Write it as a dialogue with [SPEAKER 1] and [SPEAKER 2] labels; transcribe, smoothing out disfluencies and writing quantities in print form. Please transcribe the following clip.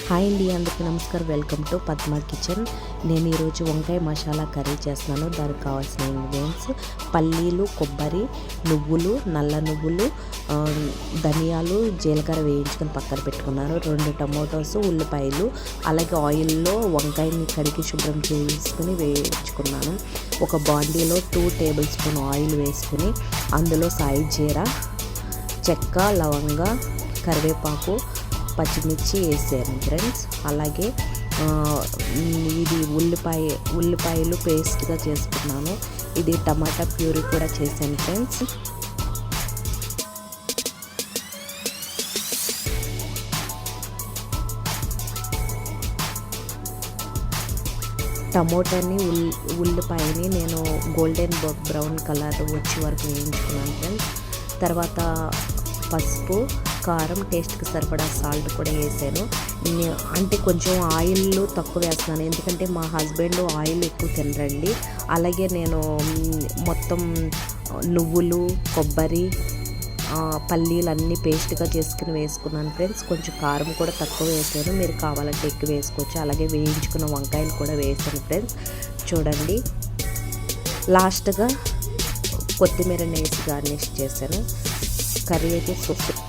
[SPEAKER 1] Hi అండి, అందరికీ నమస్కారం. Welcome to Padma kitchen. నేను ఈరోజు వంకాయ మసాలా కర్రీ చేస్తున్నాను. దానికి కావాల్సిన ఇంగ్రీడియంట్స్ పల్లీలు, కొబ్బరి, నువ్వులు, నల్ల నువ్వులు, ధనియాలు, జీలకర్ర వేయించుకొని పక్కన పెట్టుకున్నాను. 2 టమోటాస్, ఉల్లిపాయలు, అలాగే ఆయిల్లో వంకాయని కడిగి శుభ్రం చేసుకుని వేయించుకున్నాను. ఒక బాండీలో 2 టేబుల్ స్పూన్ ఆయిల్ వేసుకుని అందులో సాయి జీర, చెక్క, లవంగ, కరివేపాకు, పచ్చిమిర్చి వేసాను ఫ్రెండ్స్. అలాగే ఇది ఉల్లిపాయలు పేస్ట్గా చేసుకున్నాను. ఇది టమాటా ప్యూరీ కూడా చేశాను ఫ్రెండ్స్. టమోటాని ఉల్లిపాయని నేను గోల్డెన్ బ్రౌన్ కలర్ వచ్చే వరకు వేయించుకున్నాను ఫ్రెండ్స్. తర్వాత పసుపు, కారం, టేస్ట్కి సరిపడా సాల్ట్ కూడా వేసాను. అంటే కొంచెం ఆయిల్ తక్కువ వేస్తున్నాను, ఎందుకంటే మా హస్బెండ్ ఆయిల్ ఎక్కువ తినరండి. అలాగే నేను మొత్తం నువ్వులు, కొబ్బరి, పల్లీలు అన్నీ పేస్ట్గా చేసుకుని వేసుకున్నాను ఫ్రెండ్స్. కొంచెం కారం కూడా తక్కువ వేసాను, మీరు కావాలంటే ఎక్కువ వేసుకోవచ్చు. అలాగే వేయించుకున్న వంకాయలు కూడా వేసాను ఫ్రెండ్స్. చూడండి, లాస్ట్గా కొత్తిమీర వేసి గార్నిష్ చేశాను. కర్రీ అయితే సూపర్.